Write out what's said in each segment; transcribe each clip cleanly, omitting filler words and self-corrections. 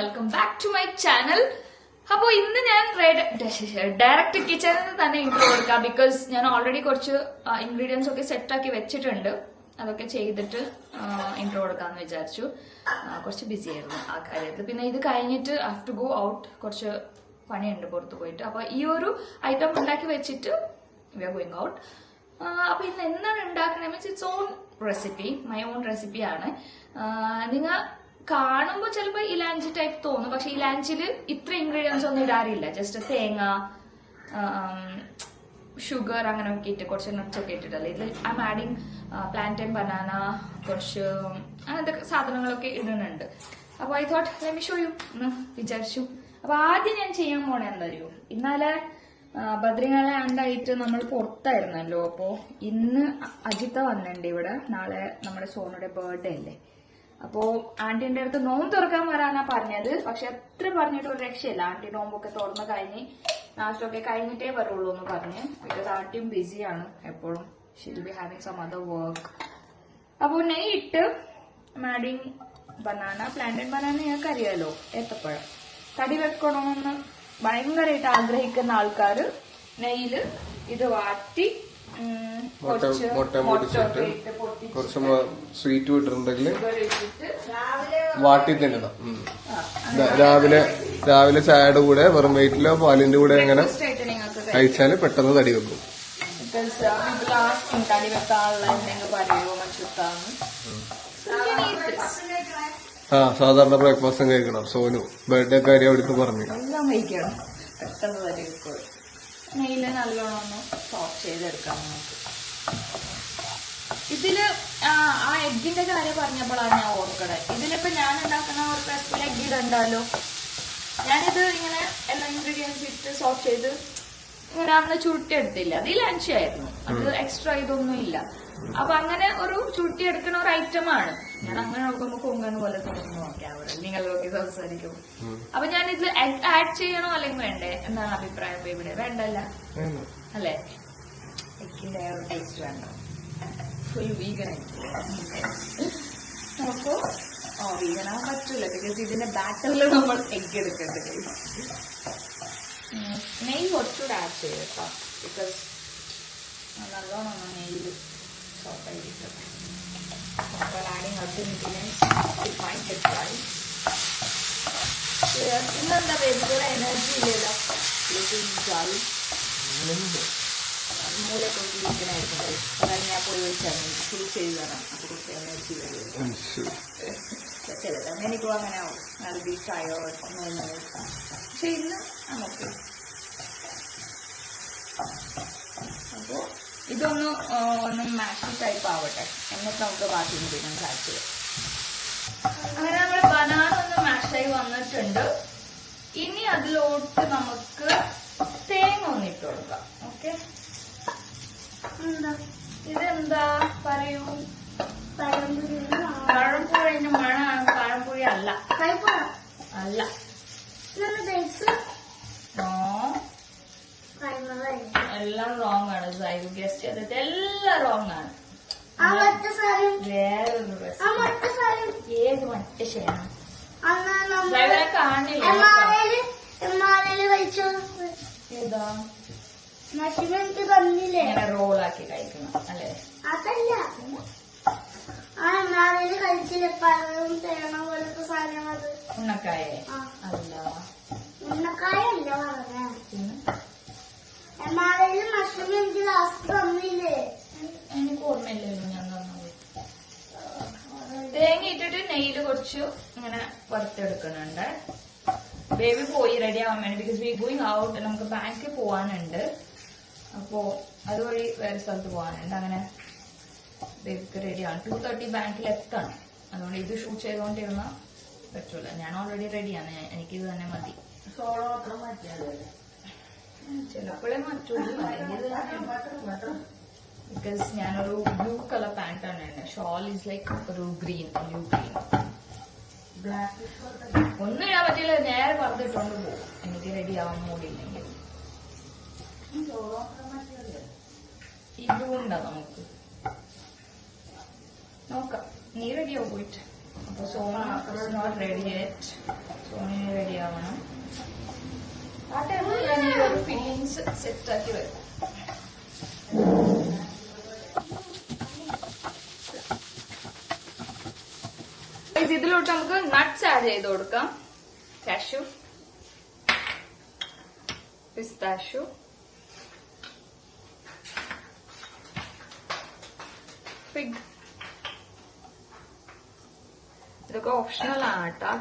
Welcome back to my channel. അപ്പോൾ ഇന്ന് ഞാൻ ഡയറക്റ്റ് കിച്ചണിൽ തന്നെ ഇൻട്രോ കൊടുക്കാം. ബിക്കോസ് ഞാൻ ഓൾറെഡി കുറച്ച് ഇൻഗ്രീഡിയൻസ് ഒക്കെ സെറ്റാക്കി വെച്ചിട്ടുണ്ട്. അതൊക്കെ ചെയ്തിട്ട് ഇൻട്രോ കൊടുക്കാമെന്ന് വിചാരിച്ചു. കുറച്ച് ബിസി ആയിരുന്നു ആ കാര്യത്തിൽ. പിന്നെ ഇത് കഴിഞ്ഞിട്ട് ഹാവ് ടു ഗോ ഔട്ട്, കുറച്ച് പണിയുണ്ട് പുറത്ത് പോയിട്ട്. അപ്പോൾ ഈ ഒരു ഐറ്റം ഉണ്ടാക്കി വെച്ചിട്ട് വി ആർ ഗോയിങ് ഔട്ട്. അപ്പൊ ഇന്ന് എന്താണ് ഉണ്ടാക്കണത് means it's on recipe, my own റെസിപ്പിയാണ്. നിങ്ങൾ കാണുമ്പോൾ ചിലപ്പോൾ ഇലാഞ്ചി ടൈപ്പ് തോന്നും, പക്ഷെ ഇലാഞ്ചിൽ ഇത്ര ഇൻഗ്രീഡിയൻസ് ഒന്നും ഇടാറില്ല. ജസ്റ്റ് തേങ്ങ, ഷുഗർ അങ്ങനെ ഒക്കെ ഇട്ട് കുറച്ച് നട്ട്സ് ഒക്കെ ഇട്ടിട്ടല്ലേ. ഇതിൽ I M adding plantain, banana, കുറച്ച് അങ്ങനത്തെ സാധനങ്ങളൊക്കെ ഇടുന്നുണ്ട്. അപ്പൊ I thought let me show you എന്ന് വിചാരിച്ചു. അപ്പൊ ആദ്യം ഞാൻ ചെയ്യാൻ പോണേ എന്താ അറിയോ, ഇന്നലെ ബദ്രിനാളെ ആണ്ടായിട്ട് നമ്മൾ പുറത്തായിരുന്നല്ലോ. അപ്പോ ഇന്ന് അജിത്ത വന്നിട്ടുണ്ട് ഇവിടെ. നാളെ നമ്മുടെ സോനുടെ ബർത്ത്ഡേ അല്ലേ. അപ്പോ ആന്റിന്റെ അടുത്ത് നോമ്പ് തുറക്കാൻ വരാനാ പറഞ്ഞത്. പക്ഷെ എത്ര പറഞ്ഞിട്ട് ഒരു രക്ഷയില്ല. ആന്റി നോമ്പൊക്കെ തുറന്ന് കഴിഞ്ഞ് നാസ്റ്റൊക്കെ കഴിഞ്ഞിട്ടേ വരുള്ളൂ എന്ന് പറഞ്ഞ്. ബിക്കോസ് ആന്റിയും ബിസിയാണ് എപ്പോഴും. She'll be having some other work. അപ്പോൾ നെയ് ഇട്ട് ആഡിങ് ബനാന, പ്ലാന്റഡ് ബനാന ഞങ്ങൾക്ക് അറിയാലോ, ഏത്തപ്പഴം. തടി വെക്കണമെന്ന് ഭയങ്കരമായിട്ട് ആഗ്രഹിക്കുന്ന ആൾക്കാര് നെയ്യില് ഇത് വാട്ടി മുട്ട പൊടിച്ചിട്ട് കുറച്ച് സ്വീറ്റ് വിട്ടിട്ടുണ്ടെങ്കിൽ വാട്ടി തിന്നണം. രാവിലെ ചായയുടെ കൂടെ വെറും വെയിറ്റിലോ പാലിന്റെ കൂടെ എങ്ങനെ കഴിച്ചാല് പെട്ടെന്ന് തടി വെക്കും. തടി വെക്കാനുള്ള സാധാരണ ബ്രേക്ക്ഫാസ്റ്റും കഴിക്കണം. സോനു ബർത്ത്ഡേ കാര്യം അവിടുത്തെ പറഞ്ഞു എല്ലാം കഴിക്കണം, പെട്ടെന്ന് തടി വെക്കും. നെയ്യില് നല്ലോണം ഒന്ന് സോഫ്റ്റ് ചെയ്തെടുക്കാം നമുക്ക്. ഇതില് ആ എഗ്ഗിന്റെ കാര്യം പറഞ്ഞപ്പോഴാണ് ഞാൻ ഓർക്കണേ. ഇതിലിപ്പോ ഞാൻ ഉണ്ടാക്കുന്ന ഒരു റെസിപ്പിയിൽ എഗ്ഗ് ഇടണ്ടല്ലോ. ഞാനിത് ഇങ്ങനെ എല്ലാ ഇൻഗ്രീഡിയൻസ് ഇട്ട് സോഫ്റ്റ് ചെയ്ത് ഇങ്ങനെ അന്ന് ചുരുട്ടിയെടുത്തില്ല. അത് ലഞ്ചായിരുന്നു, അത് എക്സ്ട്രാ ഇതൊന്നും ഇല്ല. അപ്പൊ അങ്ങനെ ഒരു ചുരുട്ടിയെടുക്കുന്ന ഒരു ഐറ്റമാണ്. ഞാൻ അങ്ങനെ നോക്കുമ്പോ കൊങ്ങന് പോലെ തോന്നുന്നു ക്യാമറ നിങ്ങൾ നോക്കി സംസാരിക്കും. അപ്പൊ ഞാൻ ഇതിൽ എഗ് ആഡ് ചെയ്യണോ അല്ലെങ്കിൽ വേണ്ടേ എന്നാണ് അഭിപ്രായം. ഇവിടെ വേണ്ടല്ല അല്ലേ, എഗ്ഗിന്റെ ഒരു ടേസ്റ്റ് വേണ്ട. ഫുൾ വീഗൻ അപ്പോ വീഗനാൻ പറ്റൂല. ബിക്കോസ് ഇതിന്റെ ബാറ്ററിൽ നമ്മൾ എഗ്ഗ് എടുക്കേണ്ടത്. നെയ്യ് കുറച്ചുകൂടെ ആഡ് ചെയ്തേട്ടോ, ബിക്കോസ് നല്ലോണം നെയ്യിൽ സോഫ്റ്റായിരിക്കും. Adding other ingredients it might get dry. ഇന്നെന്താ വെജിറ്റബിൾ എനർജി ഇല്ലല്ലോ, ഡ്രൈ മൂലെ കൊണ്ടിരിക്കണായിരിക്കും. അതാണ് ഞാൻ പോയി വിളിച്ചാൽ ഫുൾ ചെയ്ത് തരാം. അപ്പൊ കുറച്ച് എനർജി വരും. ചിലത് അങ്ങനെയൊക്കെ അങ്ങനെ ആവും, നല്ല ബീച്ചായോ പക്ഷെ ഇന്ന് നമുക്ക്. അപ്പോ ഇതൊന്ന് മാഷി ടൈപ്പ് ആവട്ടെ, എന്നിട്ട് നമുക്ക് ബാക്കി ഇൻഗ്രീഡിയൻസ് ആഡ് ചെയ്യാം. അങ്ങനെ നമ്മൾ ബനാന ഒന്ന് മാഷായി വന്നിട്ടുണ്ട്. ഇനി അതിലോട്ട് നമുക്ക് തേങ്ങ ഒന്ന് ഇട്ട് കൊടുക്കാം. ഓക്കെ, ഇതെന്താ പറയൂ, പഴംപുഴിന്റെ മണമാണ്. പഴംപുഴി അല്ല, അല്ല. എല്ലാം റോങ് ആണ്. സൈബ് ഗസ്റ്റ് ചെയ്തിട്ട് എല്ലാം റോങ് ആണ്. വേറൊരു ഏത് മറ്റേ ശരിയാണ് കാണില്ല. ഏതാ റോളാക്കി കഴിക്കണം അല്ലേ? അതല്ല, ഉണ്ണക്കായ അല്ല, ഉണ്ണക്കായ അല്ല മഷ്റൂം എനിക്ക് ലാസ്റ്റ് തന്നില്ലേ. എനിക്ക് ഓർമ്മയില്ലല്ലോ ഞാൻ തന്നത്. തേങ്ങ ഇട്ടിട്ട് നെയ്യില് കുറച്ച് ഇങ്ങനെ വറുത്തെടുക്കുന്നുണ്ട്. ബേബി പോയി റെഡി ആവാൻ വേണ്ടി. ബിക്കോസ് വി ഗോയിങ് ഔട്ട്, നമുക്ക് ബാങ്കിൽ പോവാനുണ്ട്. അപ്പോ അതുവഴി വേറെ സ്ഥലത്ത് പോവാനുണ്ട്. അങ്ങനെ ബേബിക്ക് റെഡിയാണ്. 2:30 ബാങ്കിൽ എത്തണം. അതുകൊണ്ട് ഇത് ഷൂട്ട് ചെയ്തുകൊണ്ടിരുന്ന പറ്റൂല. ഞാൻ ഓൾറെഡി റെഡിയാണ്, എനിക്കിത് തന്നെ മതി. സോളോ അത്ര മാറ്റിയാലേ ചിലപ്പോഴേ മാറ്റുള്ളൂ, ബിക്കോസ് ഞാനൊരു ബ്ലൂ കളർ പാന്റാണ് ഇടുന്നത്. ഷോൾ ഈസ് ലൈക്ക് ഒരു ഗ്രീൻ, ബ്ലൂ ഗ്രീൻ. ഒന്നും ഇടാൻ പറ്റില്ല, നേരെ പറഞ്ഞിട്ടോണ്ട് പോകും എനിക്ക് റെഡി ആവാൻ മൂടിയില്ലെങ്കിൽ. ഇതുകൊണ്ടാ നമുക്ക് നോക്കാം. നീ റെഡിയാവും പോയിട്ട്. Soma is not ready yet. സോമിന് റെഡി ആവണം. ആ ടൈമിൽ ഞാൻ ഈ ഒരു ഫില്ലിങ്സ് സെറ്റ് ആക്കി വരും. ഇതിലോട്ട് നമുക്ക് നട്ട്സ് ആഡ് ചെയ്ത് കൊടുക്കാം. Cashew, pistachio, fig. ഇതൊക്കെ ഓപ്ഷണൽ ആണ് കേട്ടോ.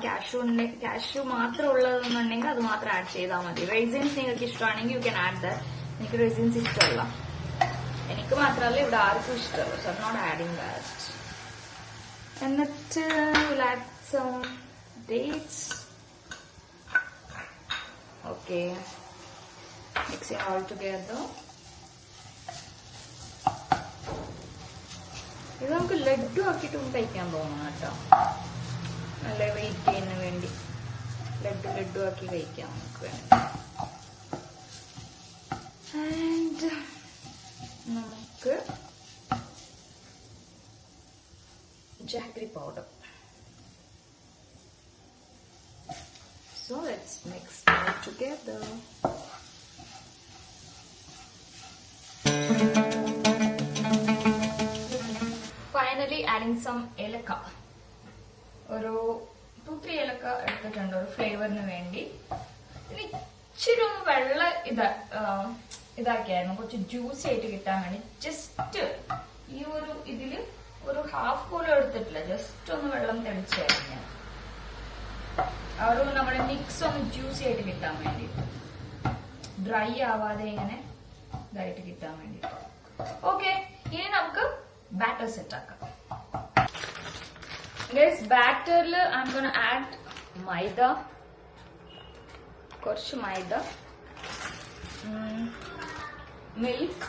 കാഷ്യൂ മാത്രം ഉള്ളതെന്നുണ്ടെങ്കിൽ അത് മാത്രം ആഡ് ചെയ്താൽ മതി. റൈസിൻസ് നിങ്ങൾക്ക് ഇഷ്ടമാണെങ്കിൽ യു ക്യാൻ ആഡ് ദാറ്റ്. എനിക്ക് റൈസിൻസ് ഇഷ്ടമല്ല. എനിക്ക് മാത്രമല്ല ഇവിടെ ആർക്കും ഇഷ്ടമല്ല. So I am not adding that. എന്നിട്ട് we'll add some dates. Okay, mix it all together. ഇത് നമുക്ക് ലഡ്ഡു ആക്കിയിട്ടും കഴിക്കാൻ തോന്നണം കേട്ടോ. നല്ല വെയിറ്റ് ചെയ്യുന്നതിന് വേണ്ടി ലഡ്ഡു ആക്കി കഴിക്കാം നമുക്ക് വേണ്ടി. ആൻഡ് നമുക്ക് jaggery powder. So let's mix it together. Finally adding some ഏലക്ക. ഒരു 2-3 ഏലക്ക എടുത്തിട്ടുണ്ട് ഒരു ഫ്ലേവറിന് വേണ്ടി. ഇനി ഇച്ചിരി ഒന്ന് വെള്ളം ഇതാക്കിയായിരുന്നു കുറച്ച് ജ്യൂസി ആയിട്ട് കിട്ടാൻ വേണ്ടി. ജസ്റ്റ് ഈ ഒരു ഇതില് ഒരു ഹാഫ് പോലും എടുത്തിട്ടില്ല. ജസ്റ്റ് ഒന്ന് വെള്ളം തെളിച്ചായിരുന്നു ഞാൻ. ആ ഒരു നമ്മുടെ മിക്സ് ഒന്ന് ജ്യൂസി ആയിട്ട് കിട്ടാൻ വേണ്ടി, ഡ്രൈ ആവാതെ ഇങ്ങനെ ഇതായിട്ട് കിട്ടാൻ വേണ്ടി. ഓക്കെ, ഇനി നമുക്ക് ബാറ്റർ സെറ്റ് ആക്കാം. ഗൈസ്, ബാറ്ററിൽ I am gonna add maida, കുറച്ച് maida, milk,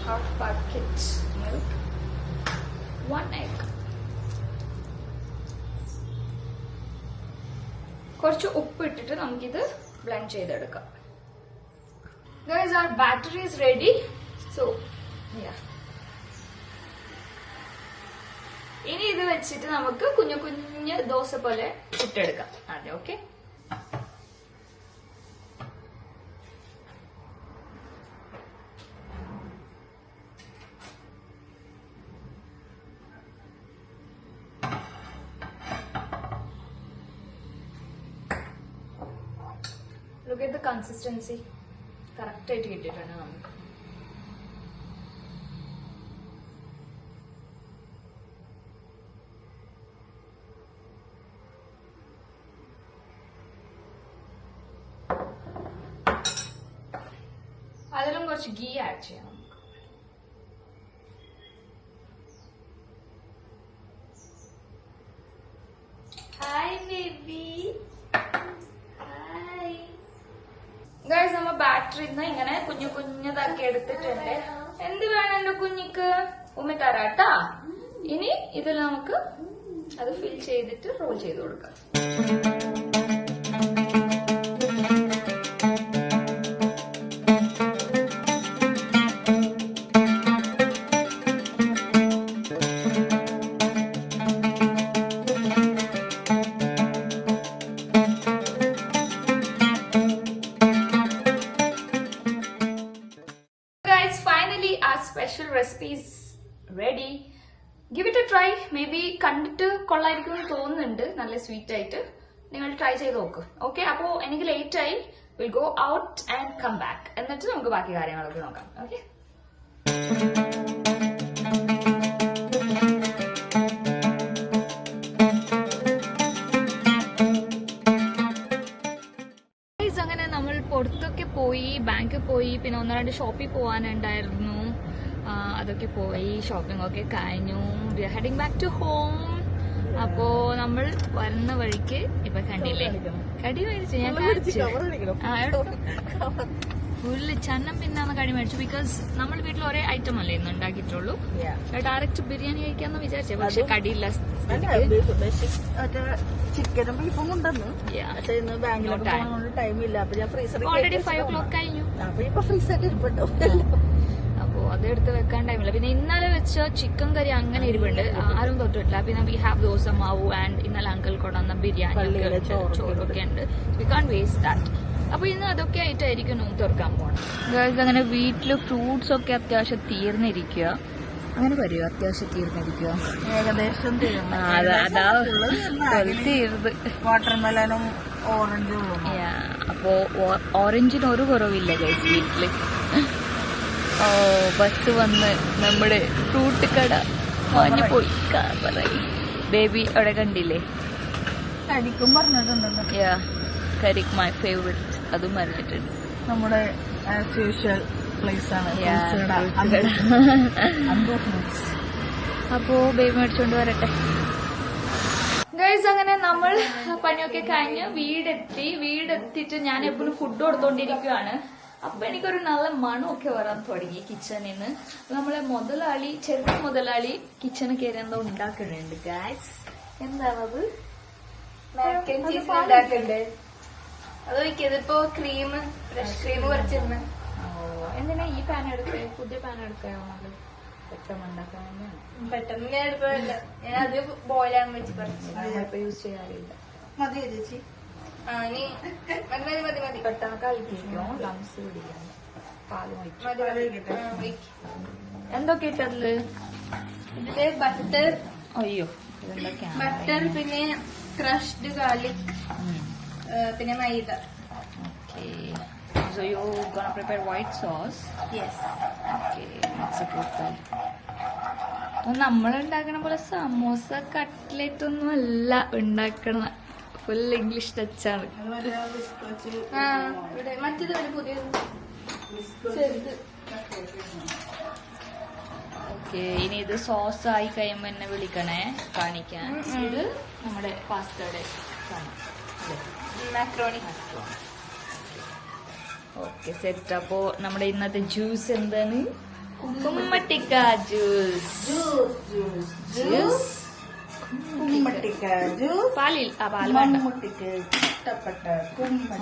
half packet milk, 1 egg, കുറച്ച് ഉപ്പ് ഇട്ടിട്ട് നമുക്കിത് ബ്ലെൻഡ് ചെയ്തെടുക്കാം. Guys, our batter is ready. So, yeah. ഇനി ഇത് വെച്ചിട്ട് നമുക്ക് കുഞ്ഞു കുഞ്ഞു ദോശ പോലെ ചുട്ടെടുക്കാം ആദ്യം. Okay, look at the consistency. Correct ആയിട്ട് കിട്ടിയിട്ടുണ്ട് നമുക്ക്. അതിലും കുറച്ച് ഗീ ആഡ് ചെയ്യാം നമുക്ക്. Hi baby, hi. ഗൈസ്, നമ്മ ബാറ്ററിന്ന് ഇങ്ങനെ കുഞ്ഞു കുഞ്ഞതാക്കി എടുത്തിട്ടുണ്ട്. എന്ത് വേണം എന്റെ കുഞ്ഞിക്ക്? ഉമ്മ തരാട്ടാ. ഇനി ഇതിൽ നമുക്ക് അത് ഫിൽ ചെയ്തിട്ട് റോൾ ചെയ്ത് കൊടുക്കാം. Special recipes ready. Give it a try. Maybe കണ്ടിട്ട് കൊള്ളായിരിക്കും എന്ന് തോന്നുന്നുണ്ട്. നല്ല സ്വീറ്റ് ആയിട്ട് നിങ്ങൾ ട്രൈ ചെയ്ത് നോക്ക്. ഓക്കെ, അപ്പോ എനിക്ക് ലേറ്റ് ആയി. Will go out and come back. എന്നിട്ട് നമുക്ക് ബാക്കി കാര്യങ്ങളൊക്കെ നോക്കാം. ഓക്കെ, അങ്ങനെ നമ്മൾ പുറത്തൊക്കെ പോയി, ബാങ്കിൽ പോയി, പിന്നെ 1-2 ഷോപ്പിൽ പോകാനുണ്ടായിരുന്നു. അതൊക്കെ പോയി, ഷോപ്പിംഗ് ഒക്കെ കഴിഞ്ഞു. We are heading back to home. അപ്പോ നമ്മൾ വരുന്ന വഴിക്ക് ഇപ്പൊ കണ്ടില്ലേ, കടി മേടിച്ചു. ഞാൻ ഫുള്ള് ചന്നം പിന്നാന്ന് കടി മേടിച്ചു. ബിക്കോസ് നമ്മൾ വീട്ടിൽ ഒരേ ഐറ്റം അല്ലേ ഇന്ന് ഉണ്ടാക്കിയിട്ടുള്ളൂ. ഡയറക്റ്റ് ബിരിയാണി കഴിക്കാന്ന് വിചാരിച്ചേ, പക്ഷെ കടിയില്ല. ചിക്കനും ബീഫും കൊണ്ടുവന്നു. ടൈമില്ല. അപ്പൊ ഞാൻ ഫ്രീസറിൽ ഓൾറെഡി 5 o'clock കഴിഞ്ഞു. അപ്പൊ ഇപ്പൊ ഫ്രീസറിൽ ഇരിപ്പുണ്ടോ. അപ്പോ അതെടുത്ത് വെക്കാൻ ടൈമില്ല. പിന്നെ ഇന്നലെ വെച്ച ചിക്കൻ കറി അങ്ങനെ എരിവുണ്ട്, ആരും തൊട്ടിട്ടില്ല. പിന്നെ വി ഹാവ് ദോസ മാവു ആൻഡ് ഇന്നലെ അങ്കിൾ കൊണ്ടുവന്ന ബിരിയാണി ചോറൊക്കെ ഉണ്ട്. We can't waste that. അപ്പൊ ഇന്ന് അതൊക്കെ ആയിട്ടായിരിക്കും നോമ്പ് തുറക്കാൻ പോകണം. ഗേൾസ് അങ്ങനെ വീട്ടില് ഫ്രൂട്ട്സ് ഒക്കെ അത്യാവശ്യം തീർന്നിരിക്കുക. അങ്ങനെ പറയുമോ? അത്യാവശ്യം തീർന്നിരിക്കുക, ഏകദേശം തീർന്നു. അതാ തീർന്ന്. വാട്ടർമെലനും ഓറഞ്ചും. അപ്പോ ഓറഞ്ചിന് ഒരു കുറവില്ല ഗൈസ് വീട്ടില്. ഓ ബസ് വന്ന് നമ്മുടെ ഫ്രൂട്ട് കട വാങ്ങി പോയി. ബേബി അവിടെ കണ്ടില്ലേ? കരിക്കും പറഞ്ഞിട്ടുണ്ടല്ലോ. കരിക് മൈ ഫേവറേറ്റ്, അതും പറഞ്ഞിട്ടുണ്ട്. നമ്മുടെ ആസ് യൂഷ്വൽ പ്ലേസ് ആണ്. അപ്പോ ബേബി മേടിച്ചോണ്ട് വരട്ടെ. ഗൈസ് അങ്ങനെ നമ്മൾ പണിയൊക്കെ കഴിഞ്ഞ് വീടെത്തിയിട്ട് ഞാൻ എപ്പോഴും ഫുഡ് കൊടുത്തോണ്ടിരിക്കുകയാണ്. അപ്പൊ എനിക്കൊരു നല്ല മണമൊക്കെ വരാൻ തുടങ്ങി കിച്ചണിൽ നിന്ന്. നമ്മളെ മുതലാളി, ചെറിയ മുതലാളി കിച്ചണ് കയറി എന്തോ ഉണ്ടാക്കുന്നുണ്ട് ഗൈസ്. എന്താണത്? ഉണ്ടാക്കണ്ടേ? അത് ഇതിപ്പോ ക്രീം, ഫ്രഷ് ക്രീം കുറച്ചിരുന്നു. എന്തിനാ ഈ പാൻ എടുക്കുക? പുതിയ പാൻ എടുക്കായോ? പെട്ടെന്ന് ഉണ്ടാക്കാൻ പെട്ടെന്ന് ഞാൻ എടുക്കില്ല, ഞാൻ അത് ബോയിലാകാൻ വെച്ച് പറഞ്ഞു. നമ്മളിപ്പോ യൂസ് ചെയ്യാറില്ല. മതി ചേച്ചി. മതി മതി മതി മതി പെട്ടെന്ന് കളിപ്പിക്കോ, ലംസ് പിടിക്കാൻ. പാല് മതി. എന്തൊക്കെ ഇട്ടതില്? ഇതില് ബട്ടർ, അയ്യോ ഇതെന്തൊക്കെയാണ്? ബട്ടർ, പിന്നെ ക്രഷ്ഡ് ഗാർലിക്, പിന്നെ മൈദ. Okay. So you're gonna prepare white sauce? Yes. Okay, that's a good thing. നമ്മളുണ്ടാക്കണ പോലെ സമോസ കട്ട്ലേറ്റ് ഒന്നും അല്ല ഉണ്ടാക്കണ. ഫുൾ ഇംഗ്ലീഷ് ടച്ചാണ്. ഇവിടെ മറ്റേത് ഒരു പുതിയത് ചെറുത്. ഓക്കെ, ഇനി ഇത് സോസ് ആയി കഴിയുമ്പോ എന്നെ വിളിക്കണേ കാണിക്കാൻ. ഇത് നമ്മുടെ പാസ്തയുടെ മാക്രോണി. Okay set. അപ്പോ നമ്മുടെ ഇന്നത്തെ ജ്യൂസ് എന്താണ്? കുമ്മട്ടിക്ക ജ്യൂസ്. പാലിൽ പാല് വേണ്ട. ഇഷ്ടപ്പെട്ട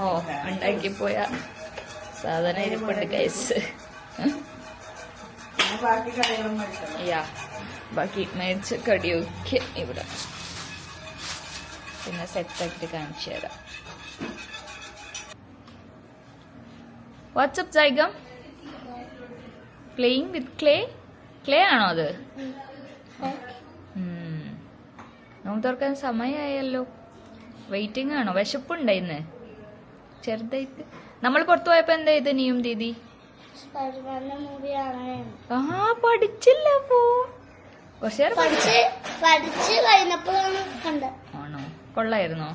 ഓ ഉണ്ടാക്കി പോയ സാധനം ഇരിപ്പുണ്ട് ഗൈസ്. ബാക്കി കടകളും മേടിക്കണം. യാ, ബാക്കി മേടിച്ച കടിയൊക്കെ ഇവിടെ പിന്നെ സെറ്റായിട്ട് കാണിച്ചു തരാം. വാട്സ്ആപ്പ് ജൈഗം പ്ലേയിങ് വിത്ത് ക്ലേ ആണോ അത്? നോമ്പ് തുറക്കാൻ സമയമായല്ലോ. വെയിറ്റിംഗ് ആണോ? വിശപ്പുണ്ടോ ഇന്ന് ചെറുതായിട്ട്? നമ്മൾ പുറത്തു പോയപ്പോ എന്താ ഇത് നീയും ദീദി? പഠിച്ചില്ല. അപ്പോ കുറച്ചു നേരം പഠിച്ച് കഴിഞ്ഞപ്പോഴാണ് കണ്ടത്. ആണോ? കൊള്ളായിരുന്നോ?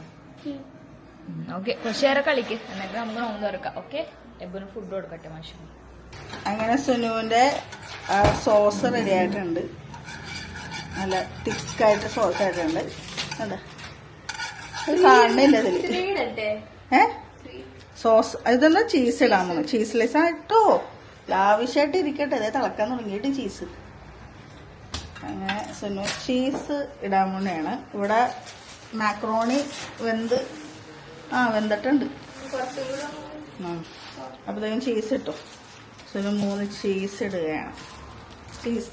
ഓക്കെ, കുറച്ചു നേരം കളിക്ക്, എന്നിട്ട് നമുക്ക് നോമ്പ് തുറക്കാം. ഓക്കെ, എബിന് ഫുഡ് കൊടുക്കട്ടെ. മാഷ് അങ്ങനെ സുനുവിന്റെ സോസ് റെഡി ആയിട്ടുണ്ട്. നല്ല തിക്കായിട്ട് സോസ് ആയിട്ടുണ്ട്. അതെ, കാണുന്നില്ല ഇതില്. സോസ് ഇതെന്നാ ചീസ് ഇടാൻ പോണു. ചീസ് ലെസ് ആയിട്ടോ ലാവിഷായിട്ട് ഇരിക്കട്ടെ. അതെ, തിളക്കാൻ തുടങ്ങിയിട്ട് ചീസ്. അങ്ങനെ സുനു ചീസ് ഇടാൻ പോണെയാണ്. ഇവിടെ മാക്രോണി വെന്തിട്ടുണ്ട്. അപ്പോഴത്തേക്കും ചീസ് ഇട്ടു. സുനു 3 ചീസ് ഇടുകയാണ്. ചീസ്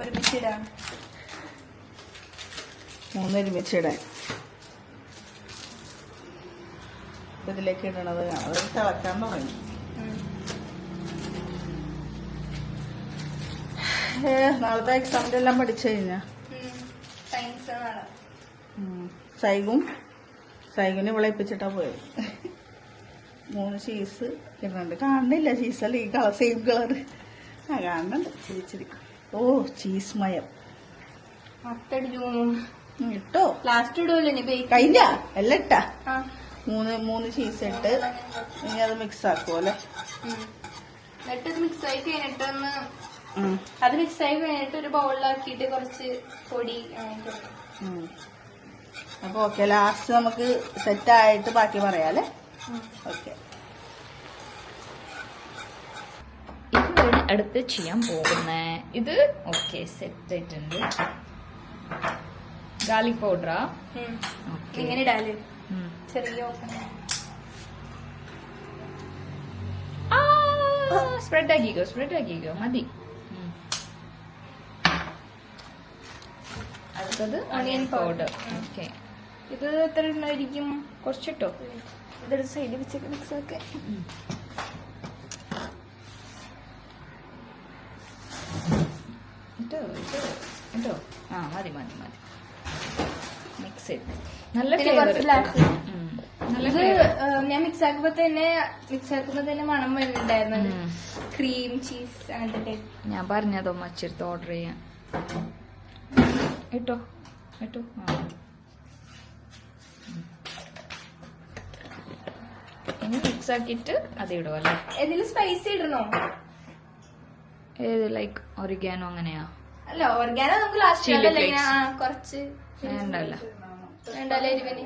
ഒരുമിച്ചിടാം. 3 ഒരുമിച്ചിടാൻ. ഇതിലേക്ക് ഇടണത് കാണാം. അത് തിളക്കാൻ തുടങ്ങി. നാളത്തെ എക്സാമിന്റെ എല്ലാം പഠിച്ചു കഴിഞ്ഞാ സയൻസ് നാളെ. സൈഗുന് ഇവിടെ ഏൽപ്പിച്ചിട്ടാ പോയത്. 3 ചീസ് ഇടുന്നുണ്ട്. കാണുന്നില്ല ചീസല്ല, ഈ കളർ സെയിം കളർ. കാണുന്നുണ്ട് ചിരിച്ചിരി. ഓ ചീസ് മയം ഇട്ടോ. ലാസ്റ്റ് ഇടുമല്ലോ കഴിഞ്ഞ എല്ലാം ഇട്ടാ. 3 ചീസ് ഇട്ട് ഇനി അത് മിക്സ് ആക്കുമല്ലേ. എന്നിട്ട് മിക്സ് ആയി കഴിഞ്ഞിട്ടൊന്ന് അത് മിക്സ് ആയി കഴിഞ്ഞിട്ട് ഒരു ബൗളിലാക്കിയിട്ട് കുറച്ച് പൊടി. അപ്പൊ ഓക്കെ, ലാസ്റ്റ് നമുക്ക് സെറ്റ് ആയിട്ട് ബാക്കി പറയാല്ലേ. ഓക്കെ, ഇതാണ് അടുത്ത് ചെയ്യാൻ പോകുന്നേ. ഇത് ഓക്കെ സെറ്റ് ആയിട്ടുണ്ട്. ഗാർലിക് പൗഡറാ? ഇങ്ങനെ ഇടാല് ചെറിയ സ്പ്രെഡ് ആക്കിക്കോ മതി. അടുത്തത് ഓണിയൻ പൗഡർ. ഓക്കെ, ഇത് എത്ര ഉണ്ടായിരിക്കും? കുറച്ചിട്ടോ. ഇതൊരു സൈഡ് വെച്ച് മിക്സ് ഒക്കെ. ഇട്ടോ ആ മതി മിക്സ് ചെയ്ത് നല്ല പിന്നെ ഫ്ലേവർ. കുറച്ച് ലാസ്റ്റ് നല്ല ഇത് ഫ്ലേവർ. ഞാൻ മിക്സ് ആക്കുമ്പോ തന്നെ മണം വരുന്നുണ്ടായിരുന്നു. ക്രീം ചീസ് അങ്ങനത്തെ ടൈപ്പ്. ഞാൻ പറഞ്ഞതോ മച്ചെടുത്ത് ഓർഡർ ചെയ്യാൻ. ഇട്ടോ ആ ഇനി മിക്സ് ആക്കിയിട്ട് അത് ഇടും അല്ലേ? ഇതില് സ്പൈസി ഇടണോ? ഏത് ലൈക്ക് ഒറിഗാനോ അങ്ങനെയാ? അല്ല, ഓർഗാനോ നമുക്ക് ലാസ്റ്റ് Chili ഇടല്ലേ? flakes. കുറച്ച് വേണ്ടല്ല, വേണ്ടല്ലേ എരിവന്?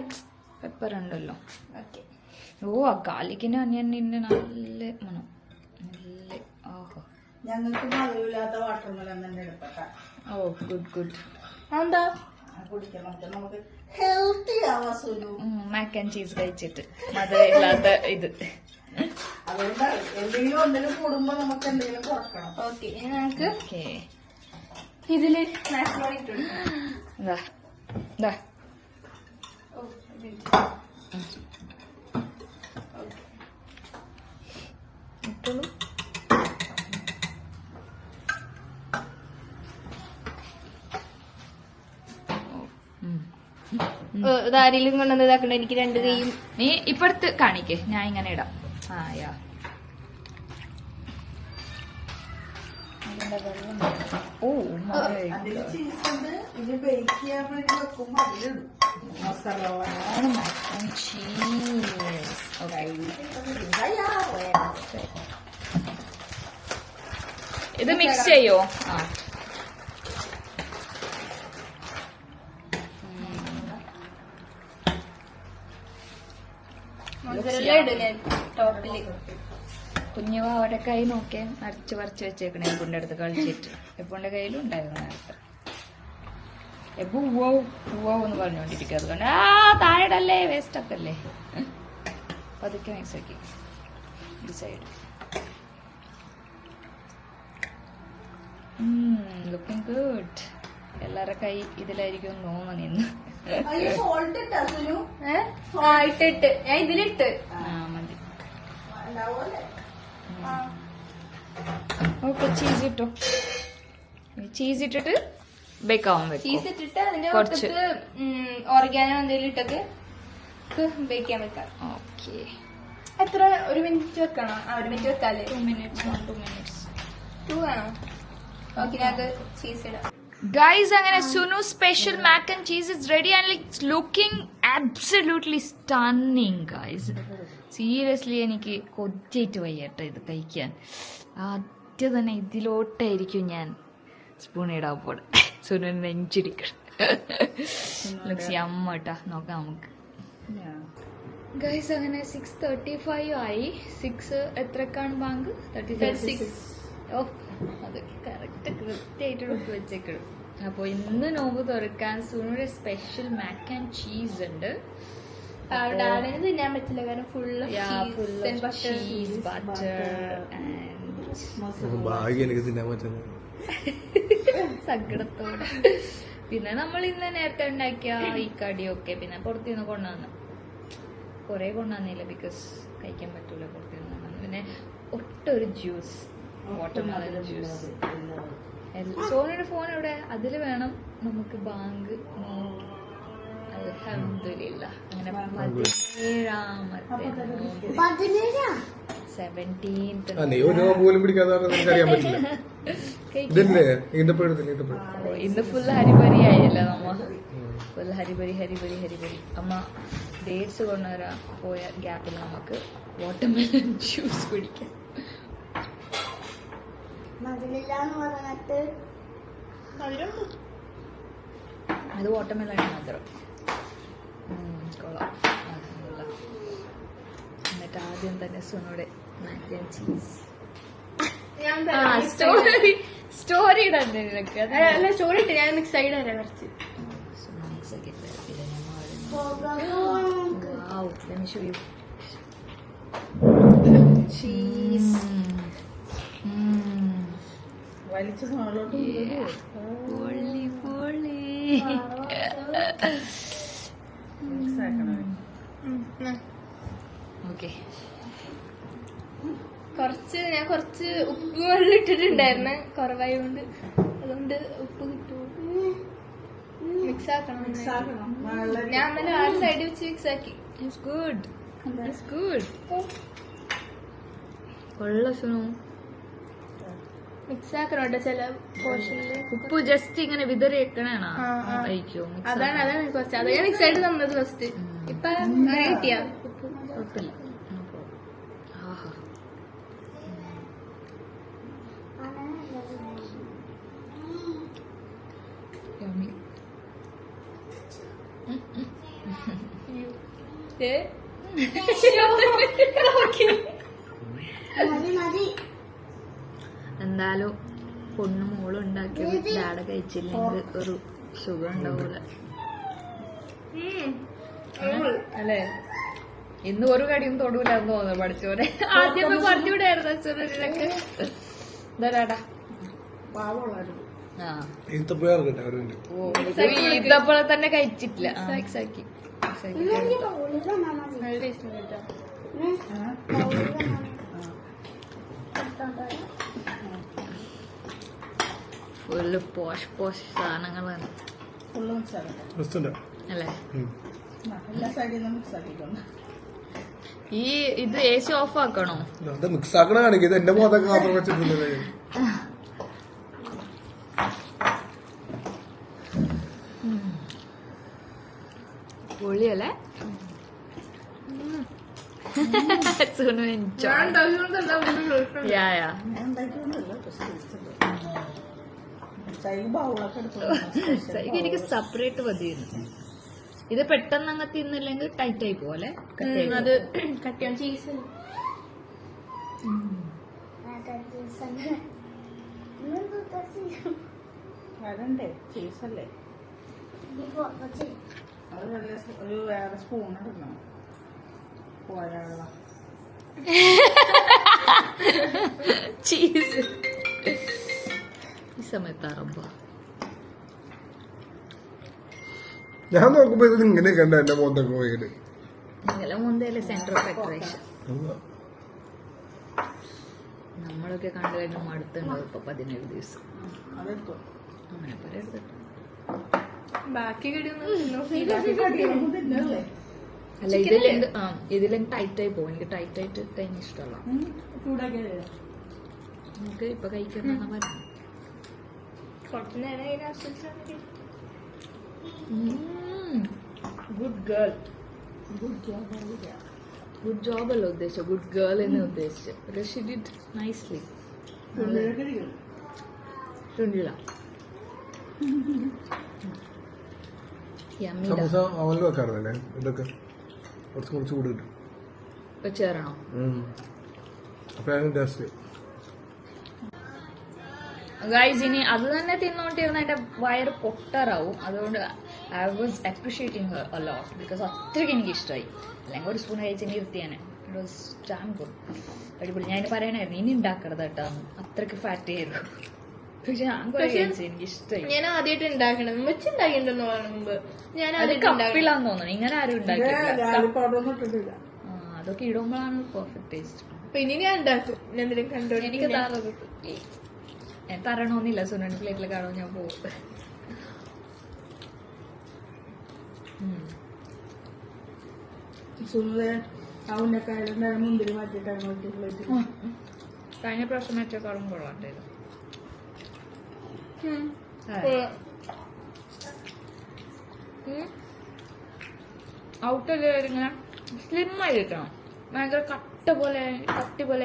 പെപ്പർ ഉണ്ടല്ലോ. ഓക്കെ. ഓ, ആ ഗാർലിക്കിന്റെ അനിയനിന്റെ നല്ല മണം. നല്ല ഓഹോ. ഞങ്ങൾക്ക് മധുരമില്ലാത്ത വാട്ടർമെലൻ തന്നെ എടുക്കാം. ഓ ഗുഡ്. എന്താ കുടിക്കണം, നമുക്ക് ഹെൽത്തി ആവാൻ സുലു. മാക്ക് ആൻഡ് ചീസ് കഴിച്ചിട്ട് മധുരമില്ലാത്ത ഇത്. അതുകൊണ്ട് എന്തെങ്കിലും ഒന്നിനും കൂടുമ്പോ നമുക്ക് എന്തെങ്കിലും കുറക്കണം. ഓക്കെ. ഇനി നമുക്ക് ഓക്കെ, ഇതില് മാക്രോണി ഇട്ടു കൊടുക്കാം. ദാ ഓ, ഇത് ഇട്ടോളൂ. ഇതാരെങ്കിലും കൊണ്ടുവന്ന് ഇതാക്കണ്ട. എനിക്ക് 2 കൈയും. നീ ഇപ്പടുത്ത് കാണിക്കേ, ഞാൻ ഇങ്ങനെ ഇടാം. ആ യാ ഓ അതിൽ ചീസ് ഉണ്ട്. ഇത് ബേക്ക് ചെയ്യാൻ വേണ്ടി വെക്കുമ്പോ അതിലിടും മസാല. ഇത് മിക്സ് ചെയ്യോ? ആ എല്ലാം ഇടും ഞാൻ ടോപ്പില്. കുഞ്ഞുവ അവരുടെ കൈ നോക്കിയേ, അരച്ച് പറിച്ച് വെച്ചേക്കണേ. എബുന്റെ അടുത്ത് കളിച്ചിട്ട് എബുന്റെ കയ്യിലും ഉണ്ടായിരുന്നു നേരത്തെ. എബു ഉവ്വോ എന്ന് പറഞ്ഞോണ്ടിരിക്കുക. അതുകൊണ്ട് താഴെടല്ലേ, വേസ്റ്റ് ഒക്കെ അല്ലേ. പതുക്കെ മിക്സ് ആക്കി ഈ സൈഡ്. Looking good. എല്ലാരുടെ കൈ ഇതിലായിരിക്കും തോന്നുന്നു നിന്ന്. സോൾട്ട് ഇട്ടാ സുലു? ഇട്ട് ഞാൻ ഇതിലിട്ട്. മതി. ഉണ്ടാവുമല്ലേ? ഓക്കെ, ചീസ് ഇട്ടോ. ചീസ് ഇട്ടിട്ട് ബേക്കാവാൻ വെക്കും. ചീസ് ഇട്ടിട്ട് അതിന്റെ കുറച്ച്. പുറത്ത് ഓർഗാനോ എന്തെങ്കിലും ഇട്ടൊക്കെ ബേക്ക് ചെയ്യാൻ വെക്കാം. ഓക്കെ, എത്ര? 1 മിനിറ്റ് വെക്കണം. 1 മിനിറ്റ് വെക്കാല്ലേ? 2 minutes. 2 വേണോ? ഓക്കെ, ഞങ്ങൾക്ക് ചീസ് ഇടാം. Guys, അങ്ങനെ Sunu special mac and cheese is ready and it's looking absolutely stunning guys. Seriously എനിക്ക് കൊതിയായിട്ട് വയ്യട്ടോ ഇത് കഴിക്കാൻ. ആദ്യം തന്നെ ഇതിലോട്ടായിരിക്കും ഞാൻ സ്പൂൺ ഇടാൻ പോണ. സുനുവിന് നെഞ്ചിടിക്കണം. അമ്മ കേട്ടാ, നോക്കാം നമുക്ക്. ഗൈസ് അങ്ങനെ 6:35 ആയി. 6 എത്രക്കാണ് ബാങ്ക്? 36. ഓ, അതൊക്കെ കറക്റ്റ് കൃത്യമായിട്ട് എടുത്ത് വെച്ചേക്കണം. അപ്പൊ ഇന്ന് നോമ്പ് തുറക്കാൻ സുനുവിന്റെ സ്പെഷ്യൽ മാക്ക് ആൻഡ് ചീസ് ഉണ്ട്. ഡാലിന് തിന്നാൻ പറ്റില്ല, കാരണം ഫുള്ള് ചീസ് ബട്ടർ ഭാഗ്യം എനിക്ക് തിന്നാൻ പറ്റുന്നത്. സങ്കടത്തോടെ. പിന്നെ നമ്മൾ ഇന്ന് നേരത്തെ ഉണ്ടാക്കിയ ഈ കടിയൊക്കെ പിന്നെ പുറത്തുനിന്ന് കൊണ്ടുവന്നു. കുറെ കൊണ്ടുവന്നില്ല, ബിക്കോസ് കഴിക്കാൻ പറ്റൂല പുറത്തുനിന്ന്. പിന്നെ ഒട്ടൊരു ജ്യൂസ്, വാട്ടർമെലൺ ജ്യൂസ്. സോണിയുടെ ഫോൺ ഇവിടെ, അതില് വേണം നമുക്ക് ബാങ്ക്. അൽഹംദുലില്ലാ. അങ്ങനെ 17ാമത്തെ 17th നീ ഒരു പോലും പിടിക്കാതെ അറിയാൻ പറ്റില്ല. ഇതല്ലേ ഈന്തപ്പഴത്തില്ല. ഇന്ന് ഫുൾ ഹരിബരി ആയില്ല നമ്മ. ഫുൾ ഹരിബരി. അമ്മ ഡേറ്റ്സ് കൊണ്ടുവരാൻ പോയ ഗ്യാപ്പിൽ നമുക്ക് വാട്ടർമെലൺ ജ്യൂസ് കുടിക്കാം. മതിലില്ലാന്ന് പറഞ്ഞിട്ട് അത് വാട്ടർമെലൺ മാത്രം. കൊള്ളാം. എന്നിട്ട് ആദ്യം തന്നെ സുനോടെ മാക്ക് ആൻഡ് ചീസ് സ്റ്റോറി ഇടണ്ടേ നിനക്ക്? അല്ല, സ്റ്റോറി ഇട്ട് ഞാൻ മിക്സ് ആയിട്ട് തരാം കുറച്ച്. വലിച്ച് മുകളിലോട്ട് പൊള്ളി പൊള്ളി. മിക്സ് ആക്കണം. ഓക്കെ, ഞാൻ കുറച്ച് ഉപ്പ് വെള്ളം ഇട്ടിട്ടുണ്ടായിരുന്നു കുറവായതുകൊണ്ട്, അതുകൊണ്ട് ഉപ്പ് കിട്ടും. മിക്സ് ആക്കണം. മിക്സ് ആക്കണം. വളരെ ഞാൻ അന്നേരം ആ സൈഡ് വെച്ച് മിക്സ് ആക്കി. It's good, it's good. കൊള്ള സുനു. മിക്സ് ആക്കണം കേട്ടോ ചില പോർഷനില്. ഉപ്പ് ജസ്റ്റ് ഇങ്ങനെ വിതറി വെക്കണേണോ? ആ, ആ. കഴിക്കോ? അതാണ് കുറച്ച് അത് ഞാൻ മിക്സ് ആയിട്ട് തന്നത് ഫസ്റ്റ്. ഇപ്പൊ അങ്ങനെ കിട്ടിയാ കുഴപ്പമില്ല. ആഹാ, yummy. എന്തായാലും പൊണ്ണു മോളും ഉണ്ടാക്കിയത് ഡാഡ കഴിച്ചില്ലെങ്കിൽ ഒരു സുഖം ഉണ്ടാവൂല അല്ലേ? ഇന്ന് ഒരു കടിയും തൊടൂല എന്ന് തോന്നുന്നു പഠിച്ചോനെ. ആദ്യം പറഞ്ഞുകൂടായിരുന്നു അച്ഛനൊക്കെ. ഡാഡാ പാവമുള്ളായിരുന്നു. ആ ഈത്തപ്പഴം കിട്ടാ ഒരു ഇതപ്പോൾ തന്നെ കഴിച്ചിട്ടില്ല. നല്ല ടേസ്റ്റ് ഉണ്ട് കേട്ടോ. ഫുള്ള് പോഷ് പോഷ് സാധനങ്ങളാണ് ഫുള്ള് മിക്സ് ആക്കണം. റെസ്റ്റോറന്റ് അല്ലേ? എല്ലാ സൈഡിൽ നിന്നും മിക്സ് ആക്കിക്കൊണ്ട് ഇത് AC ഓഫ് ആക്കണോ? അത് മിക്സ് ആക്കണ കാണിക്കും. ഇത് എന്റെ മുഖത്തൊക്കെ മാത്രം വെച്ചിട്ടുണ്ട്. പൊളിയല്ലേ? സുനു enjoy. ഞാൻ ഉണ്ടാക്കിയോണ്ട് Yeah, yeah. ഞാൻ ഉണ്ടാക്കിയൊന്നുമില്ല. പക്ഷെ സൈഡ് ബൗളൊക്കെ എടുത്തു. എനിക്ക് സെപ്പറേറ്റ് മതിയായിരുന്നു. ഇത് പെട്ടെന്ന് അങ്ങ് തിന്നില്ലെങ്കിൽ ടൈറ്റ് ആയി പോലെ. അത് കട്ടിയാണ് ചീസ്. വരണ്ടേ? ചീസല്ലേ? അത് ഒരു വേറെ സ്പൂൺ ഇടണം. പോരാള ചീസ് ഈ സമയത്ത് അറമ്പ. ഞാൻ നോക്കുമ്പോ ഇത് ഇങ്ങനെ കണ്ട എന്റെ മുഖത്തൊക്കെ പോയിട്ട് ഇന്നലെ മുന്തേലെ സെന്റർ ഓഫ് അട്രാക്ഷൻ നമ്മളൊക്കെ കണ്ടു കഴിഞ്ഞ മടുത്തുണ്ടാവും. ഇപ്പൊ 17 ദിവസം അതെടുത്തു. അങ്ങനെ പറയരുത്. ബാക്കി കടിയൊന്നും തിന്നല്ലേ? അല്ല ഇതിലെങ്കിൽ ടൈറ്റ് ആയി പോകും. എനിക്ക് ടൈറ്റ് ആയിട്ട് കഴിഞ്ഞ ഇഷ്ടമല്ല. ചൂടാക്കിയതേ. നമുക്ക് ഇപ്പൊ കഴിക്കുന്ന പറഞ്ഞു. കുറച്ച് നേരം അതിന് ആസ്വദിച്ചാൽ good girl. Good job. Good job അല്ല ഉദ്ദേശിച്ചത്, ഗുഡ് ഗേൾ എന്ന് ഉദ്ദേശിച്ചത്. because she did nicely. ചുണ്ടില്ല. Yummy ഡാ. സമൂസ അവനിൽ വെക്കാറുണ്ടല്ലേ? ഇതൊക്കെ കുറച്ച് ചൂട് കിട്ടും. ഇപ്പൊ ചേരണോ? അപ്പൊ അതിന് ടേസ്റ്റ്. ഗൈസ്, ഇനി അത് തന്നെ തിന്നോണ്ടിരുന്ന എന്റെ വയറ് പൊട്ടറാവും. അതുകൊണ്ട് I was appreciating her a lot because അത്രയ്ക്ക് എനിക്ക് ഇഷ്ടമായി. അല്ലെങ്കിൽ ഒരു സ്പൂൺ കഴിച്ച് നിർത്തിയാനെ. It was jam good. അടിപൊളി. ഞാൻ പറയണായിരുന്നു ഇനി ഉണ്ടാക്കരുത് കേട്ടോ, അത്രയ്ക്ക് ഫാറ്റ് ചെയ്തു. പക്ഷെ ഞാൻ കഴിച്ചു, എനിക്ക് ഇഷ്ടമായി. ഞാൻ ആദ്യമായിട്ട് ഉണ്ടാക്കണത് വെച്ചുണ്ടാക്കിണ്ടെന്ന് മുമ്പ് ഞാൻ അത് കപ്പിലാന്ന് തോന്നുന്നു. ഇങ്ങനെ ആരും ഉണ്ടാക്കിയിട്ടില്ല. പൗഡറൊന്നും ഇട്ടിട്ടില്ല. അതൊക്കെ ഇടുമ്പോഴാണ് പെർഫെക്റ്റ് ടേസ്റ്റ്. അപ്പൊ ഇനി ഞാൻ ഉണ്ടാക്കും. എന്തെങ്കിലും കണ്ടോണ്ട് എനിക്ക് ഞാൻ തരണോന്നില്ല. സുനന്റെ പ്ലേറ്റിൽ കാണോ ഞാൻ പോകും. സുനിലെ ആ ഉന്നക്കായുടെ മുന്തിരി മാറ്റിയിട്ടാണ് കഴിഞ്ഞ പ്രാവശ്യം മറ്റേക്കാളും കൊള്ളാട്ടത്. ഔട്ടല്ലേ ഇങ്ങനെ സ്ലിം ആയി ഇരിക്കണം. ഭയങ്കര കട്ടി പോലെ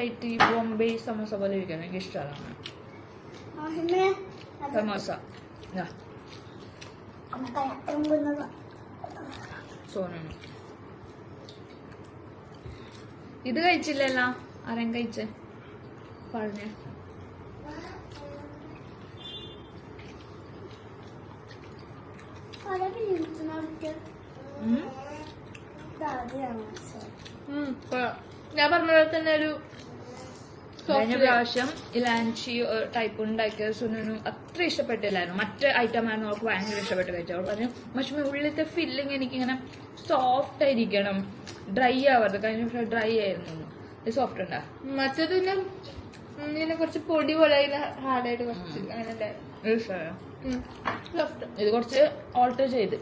ആയിട്ട് ഈ ബോംബെ സമോസ പോലെ ഇരിക്കണം. എനിക്ക് ഇഷ്ടമാണ് സമോസ. സോനാണ് ഇത് കഴിച്ചില്ലല്ലോ. ആരെയും കഴിച്ചേ പറഞ്ഞേ. ഞാൻ പറഞ്ഞ പോലെ തന്നെ ഒരു കഴിഞ്ഞ പ്രാവശ്യം ഇലാഞ്ചി ടൈപ്പ് ഉണ്ടാക്കിയ സുനു അത്ര ഇഷ്ടപ്പെട്ടില്ലായിരുന്നു. മറ്റേ ഐറ്റം ആയിരുന്നു അവൾക്ക് ഭയങ്കര ഇഷ്ടപ്പെട്ട് കഴിച്ചവൾ പറഞ്ഞു പക്ഷെ ഉള്ളിലത്തെ ഫില്ലിങ് എനിക്കിങ്ങനെ സോഫ്റ്റ് ആയിരിക്കണം, ഡ്രൈ ആവരുത്. കഴിഞ്ഞ പ്രാവശ്യം ഡ്രൈ ആയിരുന്നു. ഇത് സോഫ്റ്റ് ഉണ്ടാ മറ്റേത് ഇങ്ങനെ കുറച്ച് പൊടി പോലെ ഹാർഡായിട്ട് കുറച്ച് അങ്ങനെ ഇത് കുറച്ച് ഓൾട്ടർ ചെയ്ത്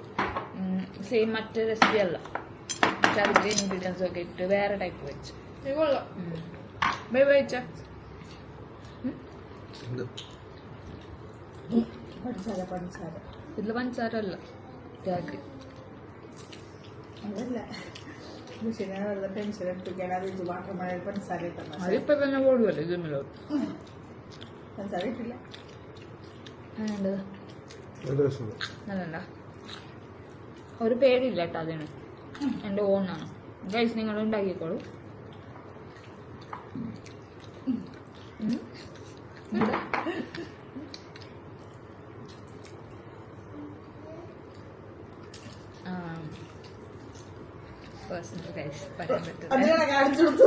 സെയിം മറ്റേ റെസിപ്പി അല്ല, ചെറിയ ഇൻഗ്രീഡിയൻസ് ഒക്കെ ഇട്ട് വേറെ ടൈപ്പ് വെച്ച് കൊള്ളാം. ബൈ ബൈ വെച്ച പഞ്ചസാര ഇതില് പഞ്ചസാര അല്ല ജാഗ്രി. അതല്ല ഞാൻ വെറുതെ ടെൻഷൻ എടുപ്പിക്കാൻ അത് ഇത് മാത്രമായ പഞ്ചസാര ഇട്ടണം. അതിപ്പോ തന്നെ പോടുമല്ലോ ഇതിലോ പഞ്ചസാര ഇട്ടില്ല. നല്ല ഒരു പേടില്ല കേട്ടോ, അതിന് എന്റെ ഓണാണ്. ഗൈസ് നിങ്ങൾ ഉണ്ടാക്കിക്കോളൂ. പേഴ്സണൽ ഗൈസ് പറയാൻ പറ്റും. അതിനെ കാണിച്ചു കൊടുത്തു.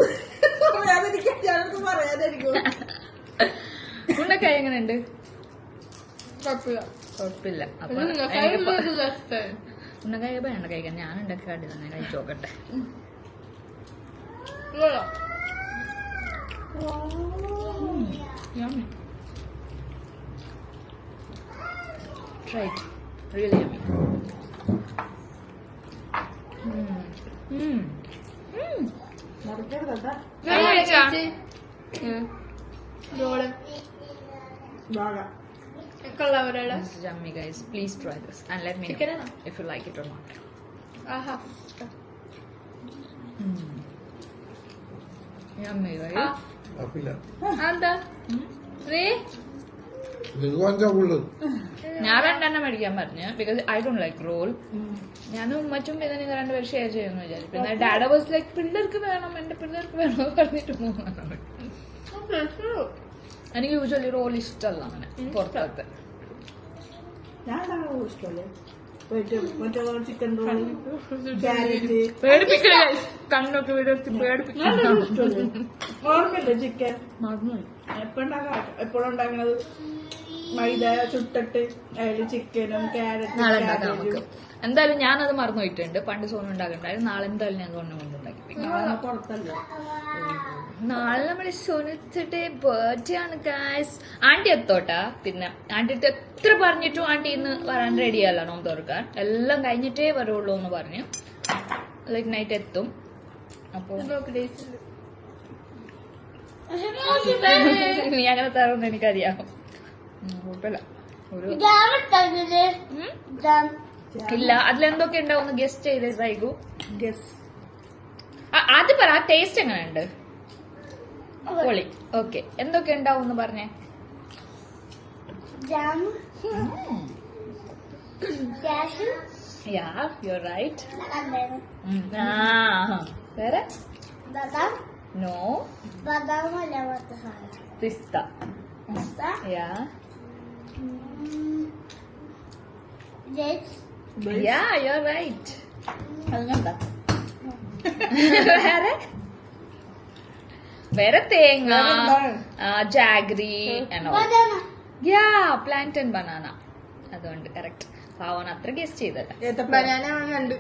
ഞാനൊക്കെ പറയാനായിരിക്കും. ഉണ്ടക്കായ എങ്ങനെയുണ്ട്? കുഴപ്പമില്ല. കുഴപ്പമില്ല. അപ്പൊ ഉണ്ടക്കായ വേണ്ട കഴിക്കാൻ, ഞാൻ ഉണ്ടാക്കി കാട്ടി തന്നെ കഴിച്ചു നോക്കട്ടെ. Yummy. Try it. Really yummy. മറക്കരുതാ ഭാഗം. കൊള്ളാവരാളെ. This is yummy, guys. Please try this and let me Chicken know if you like it or not. Aaha Yummy, guys. എന്താ നീ ഞാൻ രണ്ടെണ്ണം മേടിക്കാൻ പറഞ്ഞു because I don't like roll. ഞാനും ഉമ്മച്ചും പിന്നെ നിങ്ങൾ രണ്ടുപേരും ഷെയർ ചെയ്യുമെന്ന് വിചാരിച്ചു. പിന്നെ ഡാഡ വാസ് ലൈക്ക് പിള്ളേർക്ക് വേണം, എന്റെ പിള്ളേർക്ക് വേണം പറഞ്ഞിട്ട് മൂന്നെണ്ണം. എനിക്ക് യൂഷ്വലി റോൾ ഇഷ്ടമല്ല അങ്ങനെ പുറത്തത്തെ. ഞാൻ ഇഷ്ടമല്ലേ മറ്റേ ചിക്കൻ റോൾ ക്യാരറ്റ് പേടിപ്പിക്കണ കണ്ണൊക്കെ വീടെടുത്ത് പേടിപ്പിക്കണം. ഓർമ്മയില്ലേ ചിക്കൻ എപ്പോഴും ഉണ്ടാക്കണത് മൈദ ചുട്ടിട്ട് അതില് ചിക്കനും നാളെ ഉണ്ടാക്കാം ക്യാരറ്റും നമുക്ക്. എന്തായാലും ഞാനത് മറന്നു പോയിട്ടുണ്ട്. പണ്ട് സോണം ഉണ്ടാക്കണ്ടായിരുന്നു. നാളെ എന്തായാലും ഞാൻ സോണം കൊണ്ടുണ്ടാക്കി. പുറത്തല്ലേ. നാളെ നമ്മുടെ സോനത്തിന്റെ ബർത്ത്ഡേ ആണ് ഗായ്സ്. ആന്റി എത്തോട്ടാ. പിന്നെ ആന്റിട്ട് എത്ര പറഞ്ഞിട്ടും ആന്റി ഇന്ന് വരാൻ റെഡിയല്ല നോമ്പ് തുറക്കാൻ. എല്ലാം കഴിഞ്ഞിട്ടേ വരുള്ളൂ എന്ന് പറഞ്ഞു. ലൈക്ക് നൈറ്റ് എത്തും. അപ്പൊ നീ അങ്ങനെ തരുമെന്ന് എനിക്കറിയാം. കുഴപ്പമില്ല. ഒരു ഇല്ല അതിലെന്തൊക്കെ ഉണ്ടാവും ഗസ്റ്റ് ചെയ്ത് വൈകു. അത് പറ ടേസ്റ്റ് എങ്ങനെയുണ്ട്? പൊളി. ഓക്കെ എന്തൊക്കെ ഉണ്ടാവും എന്ന് പറഞ്ഞേ. Yeah you are right. വേറെ നോ പിസ്ത. Yeah yeah you are right. അങ്ങനെന്താ വേറെ വേറെ തേങ്ങ, ജാഗ്രി യാ പ്ലാന്റൻ ബനാന. അതുകൊണ്ട് കറക്റ്റ്. പാവൻ അത്ര ഗസ്റ്റ് ചെയ്തല്ല. ബനാന കണ്ടു.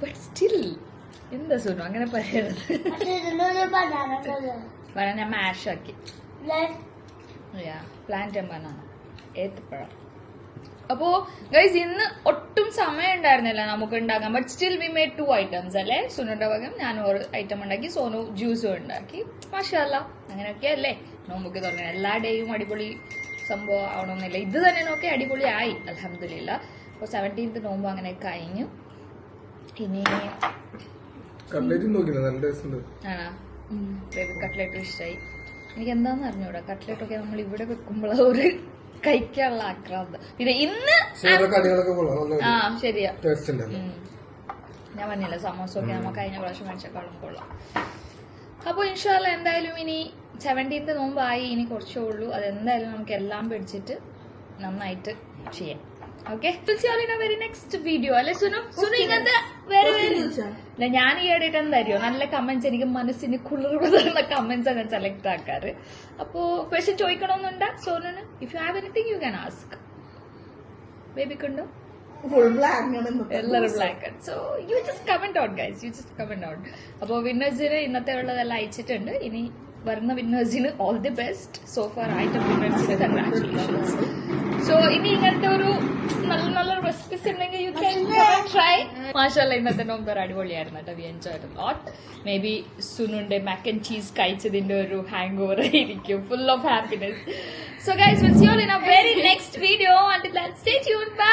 ബട്ട് സ്റ്റിൽ എന്താ സുനു അങ്ങനെ പറയരുത്. ബനാന മാഷ് ആക്കി. യാ പ്ലാന്റൻ ബനാന ഏത്തപ്പഴം. അപ്പോ ഗൈസ് ഇന്ന് ഒട്ടും സമയം ഉണ്ടായിരുന്നില്ല നമുക്ക് ഉണ്ടാക്കാൻ. But still we made 2 items അല്ലേ. സുനുന്റെ പകം ഞാൻ ഒരു ഐറ്റം ഉണ്ടാക്കി, സോനു ജ്യൂസും ഉണ്ടാക്കി. മാഷാഅല്ലാ അങ്ങനെയൊക്കെ അല്ലേ നോമ്പൊക്കെ തുടങ്ങി. എല്ലാ ഡേയും അടിപൊളി സംഭവം ആവണമെന്നില്ല. ഇത് തന്നെ നോക്കി അടിപൊളി ആയി അൽഹംദുലില്ലാ. അപ്പൊ 17th നോമ്പ് അങ്ങനെ കഴിഞ്ഞു. ഇനി ആണോ ബേബി കട്ട്ലേറ്റ് ഇഷ്ടമായി. എനിക്ക് എന്താന്ന് അറിഞ്ഞൂടാ. കട്ട്ലേറ്റ് ഒക്കെ നമ്മൾ ഇവിടെ വെക്കുമ്പോൾ ഒരു കഴിക്കാനുള്ള ആക്രാന്തം. പിന്നെ ഇന്ന് ആ ശരിയാ ഞാൻ പറഞ്ഞില്ല സമോസ ഒക്കെ നമ്മൾ കഴിഞ്ഞ പ്രാവശ്യം മേടിച്ചേക്കാളും കൊള്ളാം. അപ്പൊ ഇൻഷാല്ല എന്തായാലും ഇനി 17th നോമ്പായി. ഇനി കുറച്ചേ ഉള്ളൂ. അതെന്തായാലും നമുക്ക് എല്ലാം പിടിച്ചിട്ട് നന്നായിട്ട് ചെയ്യാം. ഓക്കെ വെരി നെക്സ്റ്റ് വീഡിയോ അല്ലെ സുനു ഇങ്ങനത്തെ വേറെ അല്ല ഞാൻ ഈ ഇടയിട്ട് എന്തായിരിക്കും നല്ല കമന്റ്സ് എനിക്ക് മനസ്സിന് കുളിർവ് തരുന്ന കമന്റ്സ് ആണ് സെലക്ട് ആക്കാറ്. അപ്പോ ക്വസ്റ്റ്യൻ ചോദിക്കണമെന്നുണ്ടാ സോനുന്? If you have anything you can ask. ബേബിക്കുണ്ടോ? ഫുൾ ബ്ലാക്ക് എല്ലാവരും black. So you just comment out guys, you just comment out. അപ്പോ വിന്നേഴ്സിന് ഇന്നത്തെ ഉള്ളതെല്ലാം അയച്ചിട്ടുണ്ട്. ഇനി വരുന്ന വിന്നേഴ്സിന് all the best. So far item വിന്നേഴ്സിന് കൺഗ്രാറ്റുലേഷൻസ്. സോ ഇനി ഇങ്ങനത്തെ ഒരു നല്ല നല്ല റെസിപ്പീസ് ഉണ്ടെങ്കിൽ യു ക്യാൻ ട്രൈ. മാഷാഅല്ലാ ഇന്നത്തെ നോമ്പർ അടിപൊളിയായിരുന്നു കേട്ടോ. We enjoyed a lot. Maybe സുനുന്റെ മാക്ക് ആൻഡ് ചീസ് കഴിച്ചതിന്റെ ഒരു ഹാങ് ഓവർ ആയിരിക്കും. Full of happiness. So guys, we'll see you all in a very next video. Until then, stay tuned. Bye.